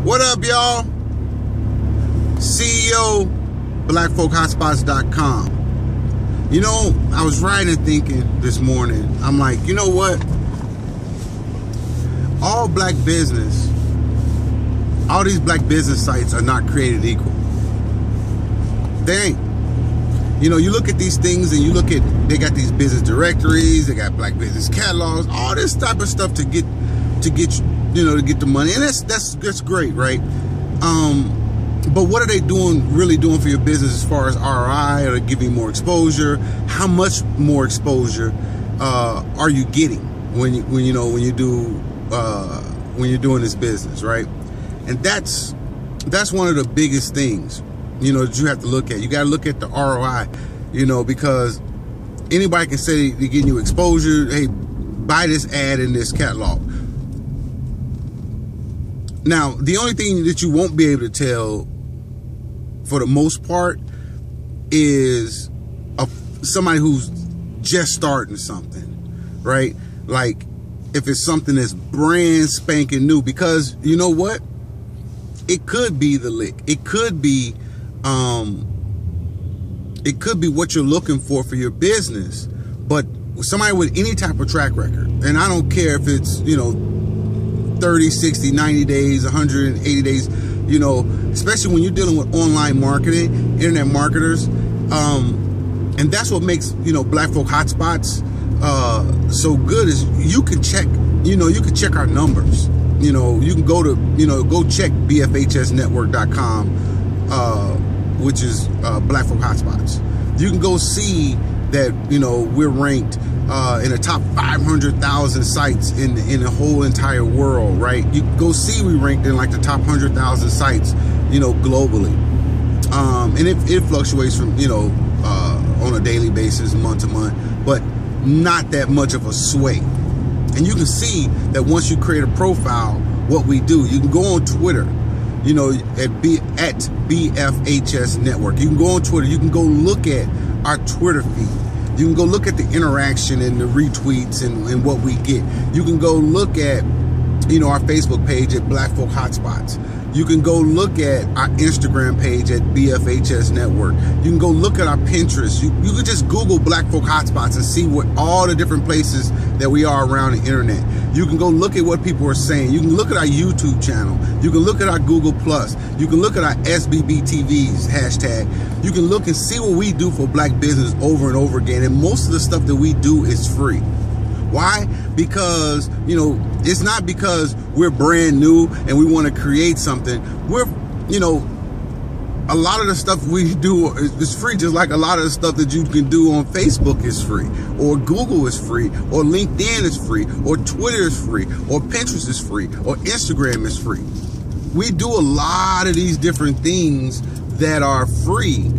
What up, y'all? CEO, blackfolkhotspots.com. You know, I was riding and thinking this morning, I'm like, you know what? All these black business sites are not created equal. They ain't. You know, you look at these things and you look at, they got these business directories, they got black business catalogs, all this type of stuff to get the money. And that's great, right? But what are they really doing for your business as far as ROI? Are they giving more exposure? How much more exposure are you getting when you're doing this business, right? And that's one of the biggest things, you know, that you have to look at. You got to look at the ROI, you know, because anybody can say they're getting you exposure. Hey, buy this ad in this catalog. Now, the only thing that you won't be able to tell, for the most part, is somebody who's just starting something, right? Like, if it's something that's brand spanking new, because you know what? It could be the lick. It could be what you're looking for your business. But somebody with any type of track record, and I don't care if it's, you know, 30, 60, 90 days, 180 days, you know, especially when you're dealing with online marketing, internet marketers. And that's what makes, you know, Black Folk Hotspots so good, is you can check our numbers. You know, you can go check bfhsnetwork.com, which is Black Folk Hotspots. You can go see that, you know, we're ranked in the top 500,000 sites in the whole entire world, right? You can go see we ranked in like the top 100,000 sites, you know, globally. And it fluctuates from, you know, on a daily basis, month to month, but not that much of a sway. And you can see that once you create a profile, what we do. You can go on Twitter, you know, at BFHS Network. You can go on Twitter. You can go look at our Twitter feed. You can go look at the interaction and the retweets and what we get. You can go look at, you know, our Facebook page at Black Folk Hotspots. You can go look at our Instagram page at BFHS Network. You can go look at our Pinterest. You can just Google Black Folk Hotspots and see what all the different places that we are around the internet. You can go look at what people are saying. You can look at our YouTube channel. You can look at our Google Plus. You can look at our SBBTV's hashtag. You can look and see what we do for black business over and over again. And most of the stuff that we do is free. Why? Because, you know, it's not because we're brand new and we want to create something. We're, you know, a lot of the stuff we do is free, just like a lot of the stuff that you can do on Facebook is free, or Google is free, or LinkedIn is free, or Twitter is free, or Pinterest is free, or Instagram is free. We do a lot of these different things that are free.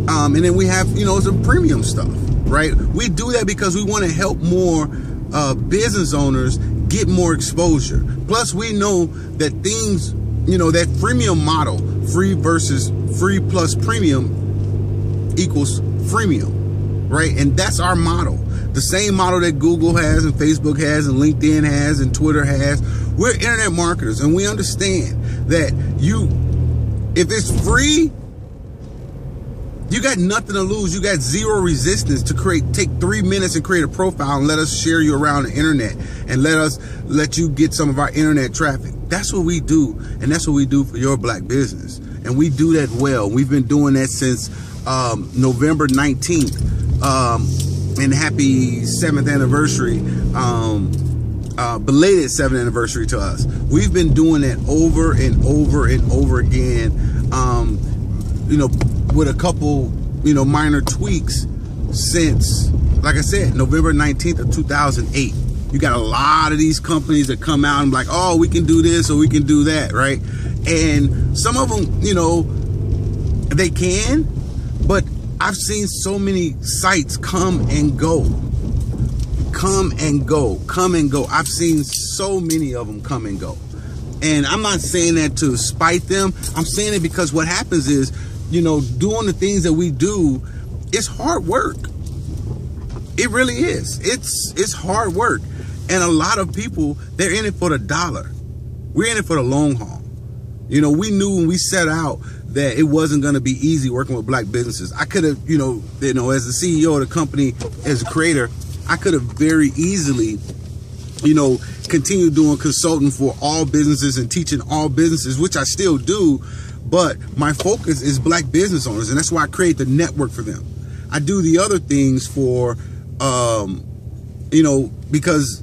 And then we have, you know, some premium stuff. Right? We do that because we want to help more business owners get more exposure. Plus, we know that things, you know, that freemium model, free plus premium equals freemium, right? And that's our model. The same model that Google has and Facebook has and LinkedIn has and Twitter has. We're internet marketers, and we understand that if it's free, you got nothing to lose. You got zero resistance to take 3 minutes and create a profile and let us share you around the internet and let you get some of our internet traffic. That's what we do, and that's what we do for your black business. And we do that well. We've been doing that since November 19th. And happy 7th anniversary, belated 7th anniversary to us. We've been doing that over and over and over again, you know, with a couple, you know, minor tweaks since, like I said, November 19th of 2008. You got a lot of these companies that come out and be like, oh, we can do this or we can do that, right? And some of them, you know, they can, but I've seen so many sites come and go. I've seen so many of them come and go. And I'm not saying that to spite them. I'm saying it because what happens is, you know, doing the things that we do, it's hard work. It really is. It's hard work. And a lot of people, they're in it for the dollar. We're in it for the long haul. You know, we knew when we set out that it wasn't going to be easy working with black businesses. I could have, you know, as the CEO of the company, as a creator, I could have very easily, you know, continued doing consulting for all businesses and teaching all businesses, which I still do. But my focus is black business owners, and that's why I create the network for them. I do the other things for, you know, because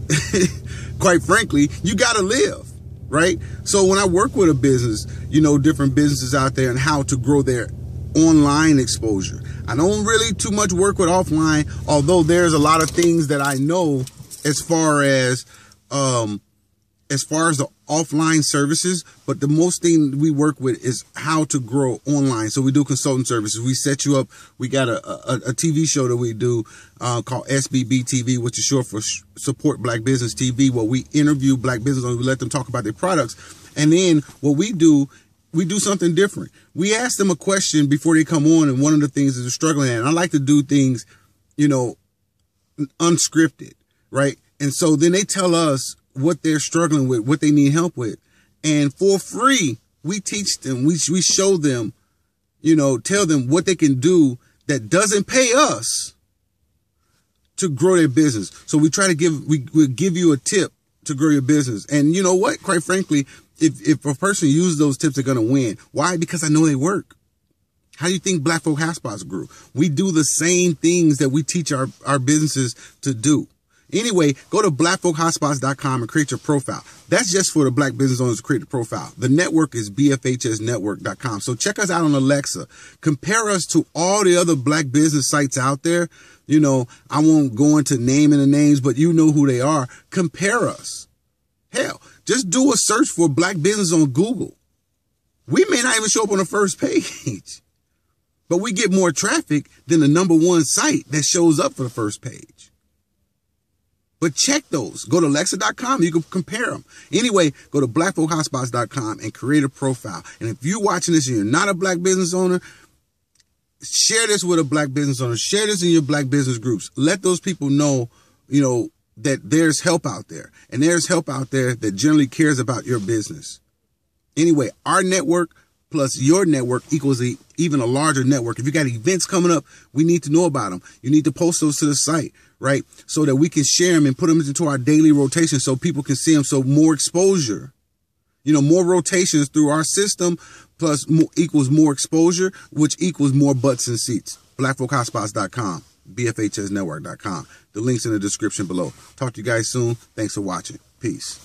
quite frankly, you got to live, right? So when I work with a business, you know, different businesses out there and how to grow their online exposure. I don't really too much work with offline, although there's a lot of things that I know as far as the offline services, but the most thing we work with is how to grow online. So we do consulting services. We set you up. We got a TV show that we do called SBB TV, which is short for Support Black Business TV, where we interview black business owners. We let them talk about their products. And then what we do something different. We ask them a question before they come on, and one of the things that they're struggling at. And I like to do things, you know, unscripted, right? And so then they tell us what they're struggling with, what they need help with. And for free, we teach them, we show them, you know, tell them what they can do that doesn't pay us to grow their business. So we try to we'll give you a tip to grow your business. And you know what? Quite frankly, if a person uses those tips, they're going to win. Why? Because I know they work. How do you think Black Folk Hotspots grew? We do the same things that we teach our businesses to do. Anyway, go to blackfolkhotspots.com and create your profile. That's just for the black business owners to create the profile. The network is bfhsnetwork.com. So check us out on Alexa. Compare us to all the other black business sites out there. You know, I won't go into naming the names, but you know who they are. Compare us. Hell, just do a search for black business on Google. We may not even show up on the first page, but we get more traffic than the #1 site that shows up for the first page. But check those. Go to Alexa.com. You can compare them. Anyway, go to blackfolkhotspots.com and create a profile. And if you're watching this and you're not a black business owner, share this with a black business owner. Share this in your black business groups. Let those people know, you know, that there's help out there. And there's help out there that generally cares about your business. Anyway, our network plus your network equals even a larger network. If you got events coming up, we need to know about them. You need to post those to the site, right? So that we can share them and put them into our daily rotation so people can see them. So more exposure, you know, more rotations through our system plus equals more exposure, which equals more butts and seats. BlackFolkHotspots.com, BFHSNetwork.com. The link's in the description below. Talk to you guys soon. Thanks for watching. Peace.